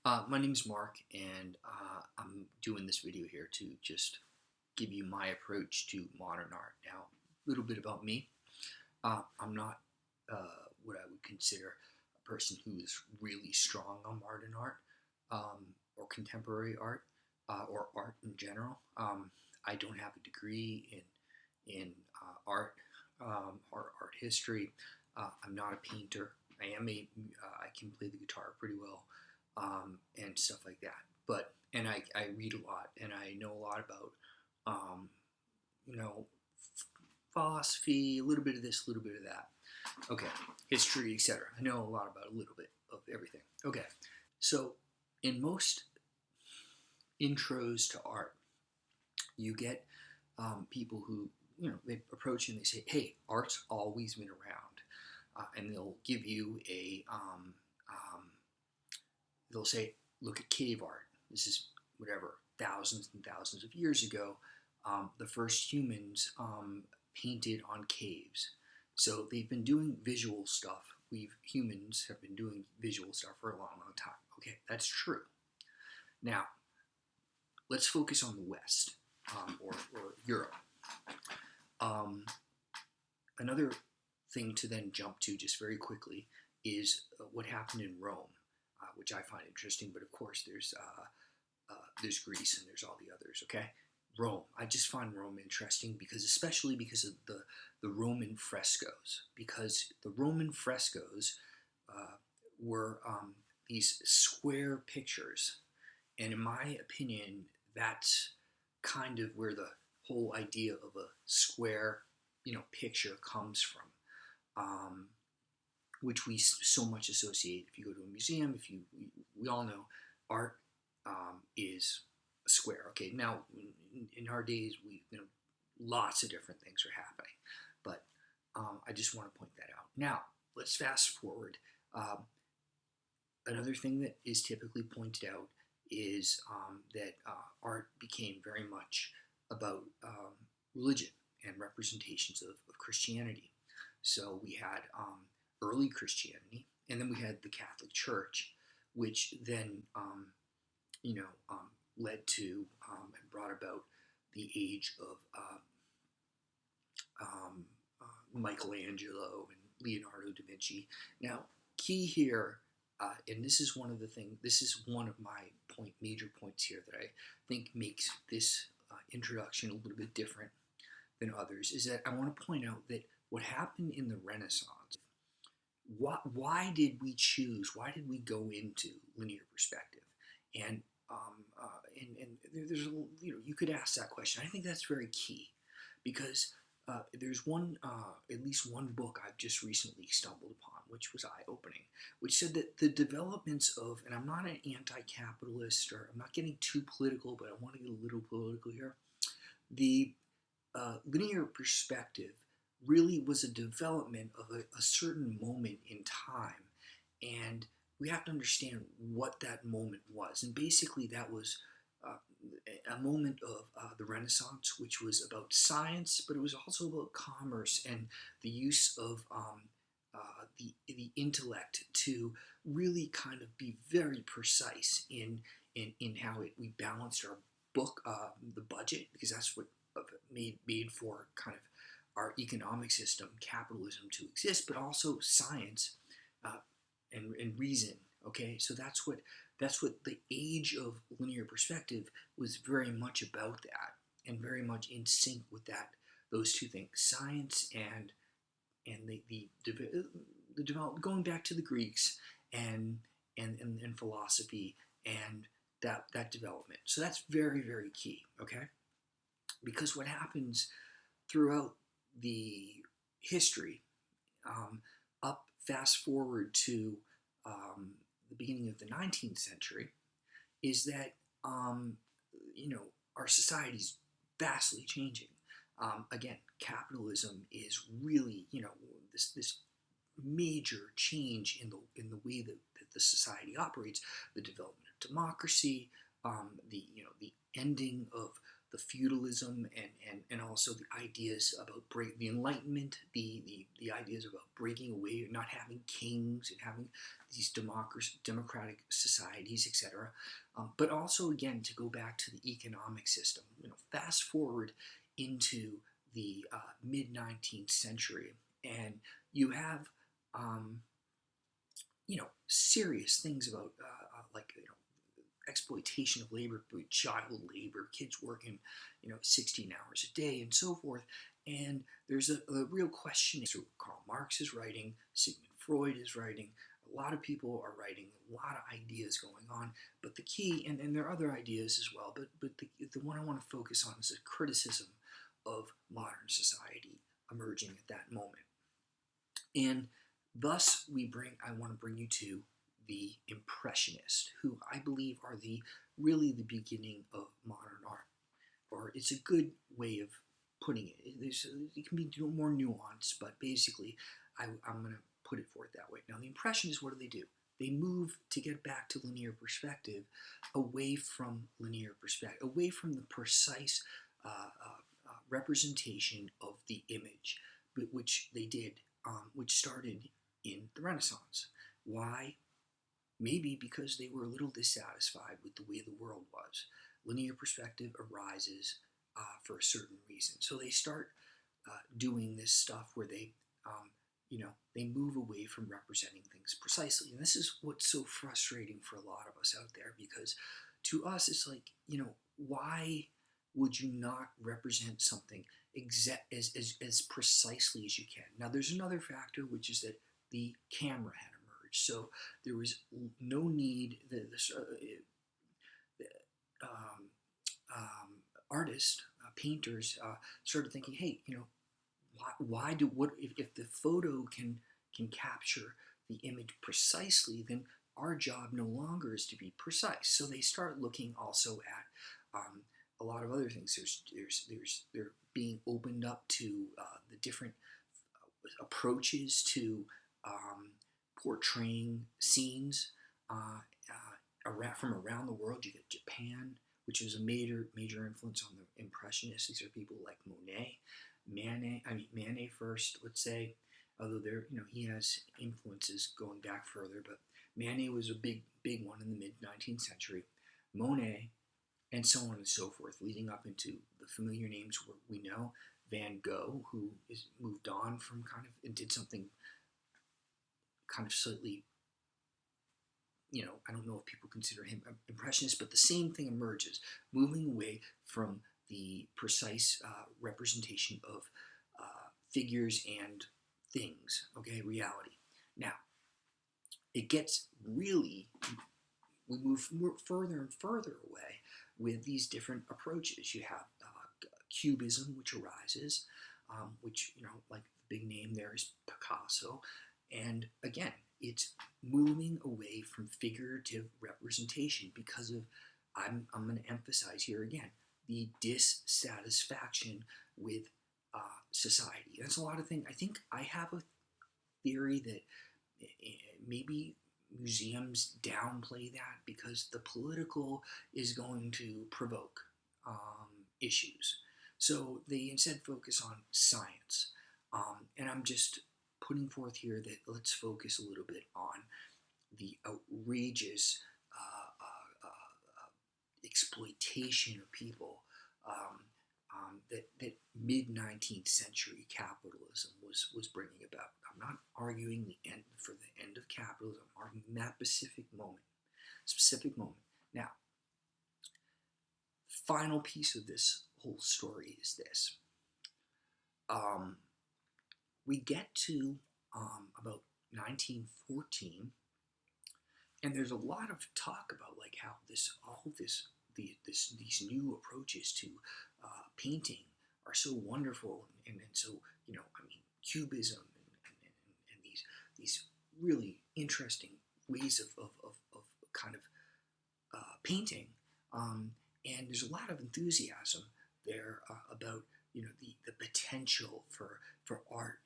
My name's Mark, and I'm doing this video here to just give you my approach to modern art. Now, a little bit about me. I'm not what I would consider a person who is really strong on modern art or contemporary art or art in general. I don't have a degree in art or art history. I'm not a painter. I can play the guitar pretty well. And stuff like that. And I read a lot, and I know a lot about, um, you know, philosophy, a little bit of this, a little bit of that. Okay, history, etc. I know a lot about a little bit of everything. Okay, so in most intros to art, you get people who, they approach you and they say, hey, art's always been around. And they'll give you they'll say, look at cave art. This is whatever, thousands and thousands of years ago. The first humans painted on caves. So they've been doing visual stuff. Humans have been doing visual stuff for a long, long time. Okay, that's true. Now, let's focus on the West or Europe. Another thing to then jump to just very quickly is what happened in Rome, which I find interesting. But of course, there's Greece and there's all the others. Okay, Rome. I just find Rome interesting especially because of the Roman frescoes. Because the Roman frescoes were these square pictures, and in my opinion, that's kind of where the whole idea of a square, picture comes from. Which we so much associate. If you go to a museum, we all know art is a square. Okay, now in our days, lots of different things are happening, but I just want to point that out. Now let's fast forward. Another thing that is typically pointed out is that art became very much about religion and representations of Christianity. So we had early Christianity, and then we had the Catholic Church, which then, led to and brought about the age of Michelangelo and Leonardo da Vinci. Now, key here, and this is one of my major points here that I think makes this introduction a little bit different than others, is that I want to point out that what happened in the Renaissance, why did we go into linear perspective? And there's you could ask that question. I think that's very key, because there's at least one book I've just recently stumbled upon, which was eye-opening, which said that the developments of, and I'm not an anti-capitalist, or I'm not getting too political, but I want to get a little political here. The linear perspective really was a development of a certain moment in time, and we have to understand what that moment was. And basically, that was a moment of the Renaissance, which was about science, but it was also about commerce and the use of the intellect to really kind of be very precise in how we balanced our the budget, because that's what made for kind of our economic system, capitalism, to exist, but also science and reason. Okay, so that's what the age of linear perspective was very much about, that, and very much in sync with those two things, science and the develop, going back to the Greeks and philosophy and that development. So that's very, very key. Okay, because what happens throughout the history, fast forward to the beginning of the 19th century, is that our society's vastly changing. Again, capitalism is really this major change in the way that the society operates. The development of democracy, the ending of the feudalism and also the ideas about the Enlightenment, the ideas about breaking away, not having kings and having these democratic societies, etc. But also, again, to go back to the economic system. Fast forward into the mid 19th century, and you have serious things about like exploitation of labor, child labor, kids working 16 hours a day, and so forth. And there's a real question. So Karl Marx is writing, Sigmund Freud is writing, a lot of people are writing, a lot of ideas going on. But the key, and there are other ideas as well, but the one I want to focus on is a criticism of modern society emerging at that moment. And thus I want to bring you to the Impressionists, who I believe are really the beginning of modern art. Or it's a good way of putting it. It can be more nuanced, but basically I'm going to put it forth that way. Now the Impressionists, what do? They move to get back to linear perspective, away from linear perspective, away from the precise representation of the image, which they did, which started in the Renaissance. Why? Maybe because they were a little dissatisfied with the way the world was. Linear perspective arises for a certain reason. So they start doing this stuff where they move away from representing things precisely. And this is what's so frustrating for a lot of us out there, because to us it's like, why would you not represent something as precisely as you can? Now there's another factor, which is that the camera had emerged. So there was no need, artists, painters started thinking, hey, if the photo can capture the image precisely, then our job no longer is to be precise. So they start looking also at a lot of other things. They're being opened up to the different approaches to portraying scenes from around the world. You get Japan, which was a major influence on the Impressionists. These are people like Manet first, let's say, although he has influences going back further, but Manet was a big one in the mid 19th century. Monet, and so on and so forth, leading up into the familiar names we know. Van Gogh, who is moved on from and did something kind of slightly, I don't know if people consider him impressionist, but the same thing emerges, moving away from the precise representation of figures and things, okay, reality. Now, it gets we move further and further away with these different approaches. You have Cubism, which arises, which, like the big name there is Picasso. And again, it's moving away from figurative representation because of, I'm going to emphasize here again, the dissatisfaction with society. That's a lot of things. I think I have a theory that maybe museums downplay that because the political is going to provoke issues. So they instead focus on science. And I'm just putting forth here that let's focus a little bit on the outrageous exploitation of people that mid-19th century capitalism was bringing about. I'm not arguing the end of capitalism. I'm arguing that specific moment. Now, final piece of this whole story is this. We get to about 1914, and there's a lot of talk about like how these new approaches to painting are so wonderful, and so Cubism and these really interesting ways of kind of painting, and there's a lot of enthusiasm there about the potential for art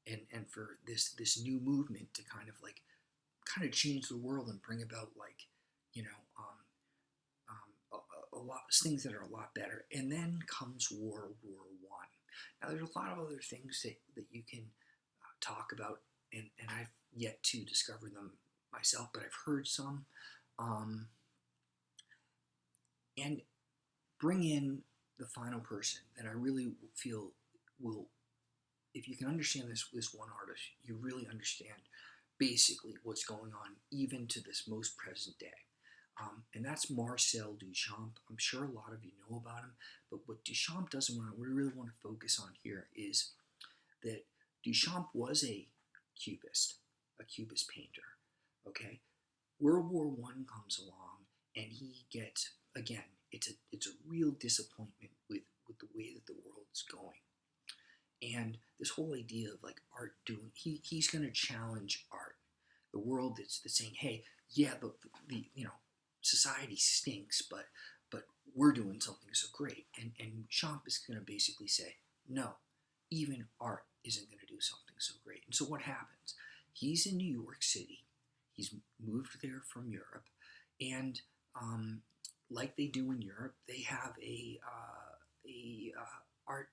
and for this new movement to kind of change the world and bring about a lot things that are a lot better. And then comes World War One. Now, there's a lot of other things that you can talk about, and I've yet to discover them myself, but I've heard some. And bring in the final person that I really feel will, if you can understand this one artist, you really understand basically what's going on even to this most present day. And that's Marcel Duchamp. I'm sure a lot of you know about him, but what Duchamp does and what we really want to focus on here is that Duchamp was a Cubist painter. Okay, World War One comes along, and he gets, again, it's a real disappointment with the way that the world's going. And this whole idea of like art doing, he's going to challenge art, the world that's saying, hey, yeah, the society stinks, but we're doing something so great. And Champ is going to basically say, no, even art isn't going to do something so great. And so what happens? He's in New York City. He's moved there from Europe, and like they do in Europe, they have a art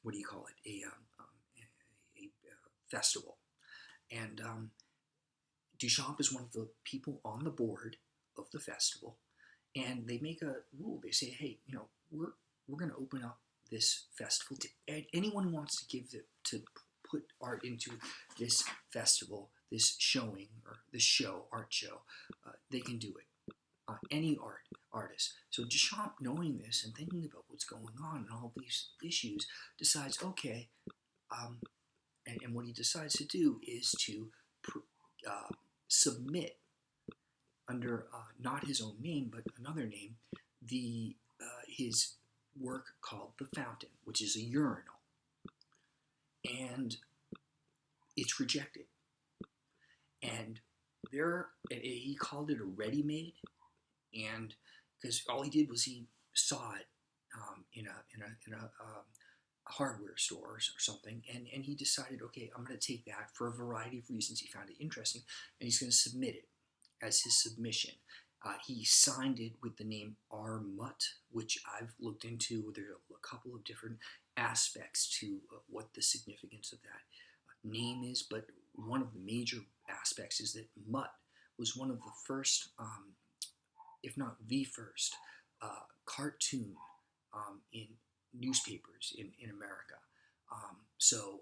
what do you call it, a festival, and Duchamp is one of the people on the board of the festival, and they make a rule. They say, hey, we're going to open up this festival to anyone who wants to put art into this festival, this showing or this art show. They can do it. Any artist. So Duchamp, knowing this and thinking about what's going on and all these issues, decides, okay, and what he decides to do is to submit under not his own name but another name, his work called The Fountain, which is a urinal, and it's rejected. And he called it a ready-made, and because all he did was he saw it in a hardware store or something, and he decided, okay, I'm going to take that for a variety of reasons. He found it interesting, and he's going to submit it as his submission. He signed it with the name R. Mutt, which I've looked into. There are a couple of different aspects to what the significance of that name is, but one of the major aspects is that Mutt was one of the first, if not the first, cartoon in newspapers in America. So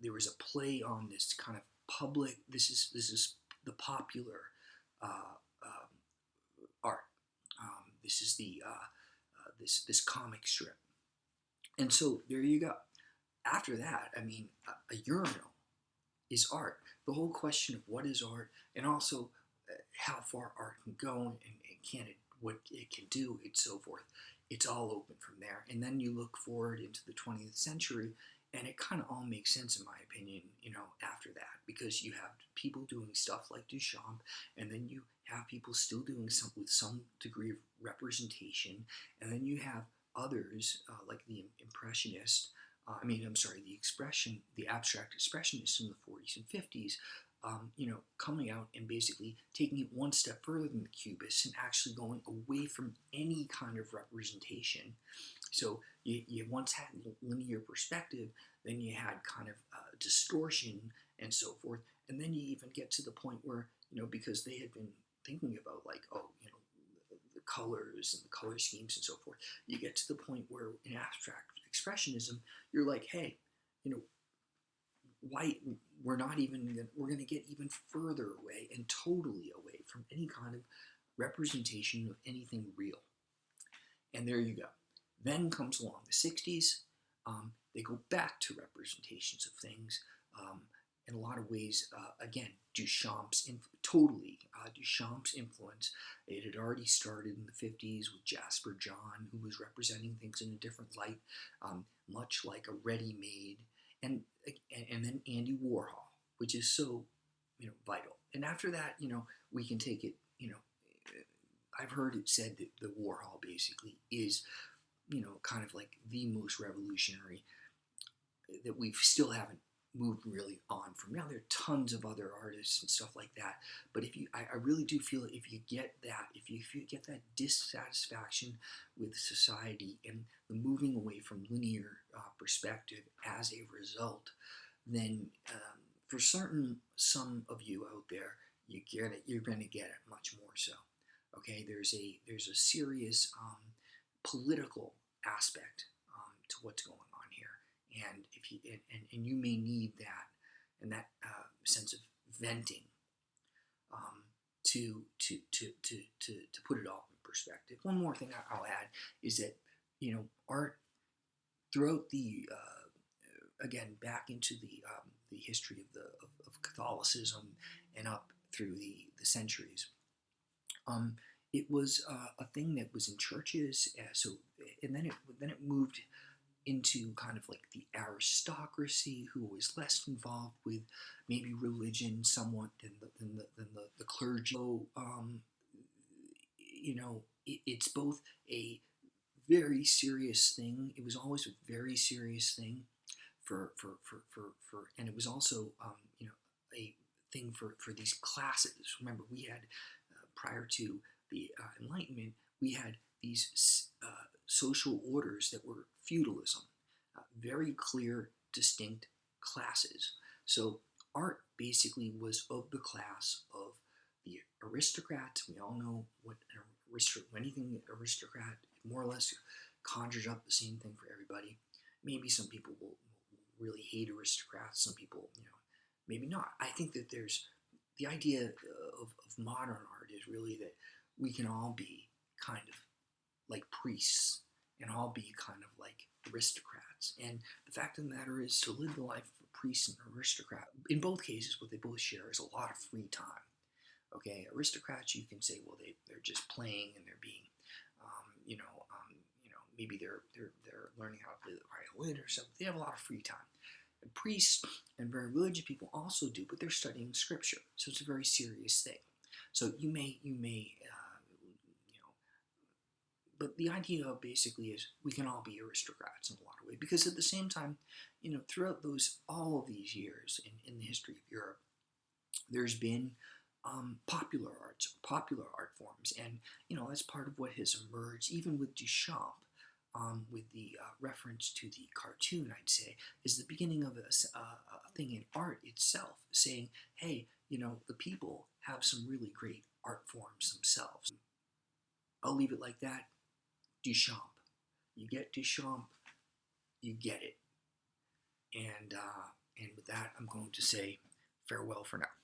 there was a play on this kind of public. This is the popular art. This is the this comic strip, and so there you go. After that, I mean, a urinal is art. The whole question of what is art, and also how far art can go, and what it can do, and so forth. It's all open from there. And then you look forward into the 20th century, and it kind of all makes sense, in my opinion, after that, because you have people doing stuff like Duchamp, and then you have people still doing with some degree of representation, and then you have others like the Impressionists. The abstract expressionists in the 40s and 50s, coming out and basically taking it one step further than the Cubists and actually going away from any kind of representation. So you once had linear perspective, then you had kind of distortion and so forth, and then you even get to the point where, because they had been thinking about the colors and the color schemes and so forth, you get to the point where in abstract expressionism, you're like, hey, why we're going to get even further away and totally away from any kind of representation of anything real. And there you go. Then comes along the 60s. They go back to representations of things. In a lot of ways, again, Duchamp's influence. It had already started in the 50s with Jasper John, who was representing things in a different light, much like a ready-made, and then Andy Warhol, which is so vital. And after that, we can take it. I've heard it said that the Warhol basically is, kind of like the most revolutionary that we still haven't moved really on from. Now there are tons of other artists and stuff like that, but I really do feel if you get that, if you get that dissatisfaction with society and the moving away from linear perspective as a result, then for certain, some of you out there, you get it. You're going to get it much more so. Okay, there's a serious political aspect to what's going on here, and if you and you may need that and that sense of venting to put it all in perspective. One more thing I'll add is that art throughout the again back into the history of of Catholicism and up through the centuries. It was a thing that was in churches, and then it moved into kind of like the aristocracy, who was less involved with maybe religion somewhat than the clergy. So it's both a very serious thing. It was always a very serious thing and it was also a thing for these classes. Remember, we had prior to the Enlightenment, we had these social orders that were feudalism, very clear, distinct classes. So art basically was of the class of the aristocrats. We all know what anything aristocrat more or less conjures up the same thing for everybody. Maybe some people will really hate aristocrats. Some people, maybe not. I think that there's the idea of modern art is really that we can all be kind of like priests and all be kind of like aristocrats. And the fact of the matter is, to live the life of a priest and an aristocrat, in both cases, what they both share is a lot of free time. Okay, aristocrats, you can say, well, they're just playing and they're being, maybe they're learning how to play the violin or something. They have a lot of free time. And priests and very religious people also do, but they're studying scripture, so it's a very serious thing. So you may, but the idea of basically is we can all be aristocrats in a lot of ways, because at the same time, throughout all of these years in the history of Europe, there's been popular art forms, and that's part of what has emerged, even with Duchamp. With the reference to the cartoon, I'd say, is the beginning of a thing in art itself, saying, hey, the people have some really great art forms themselves. I'll leave it like that. Duchamp. You get Duchamp, you get it. And with that, I'm going to say farewell for now.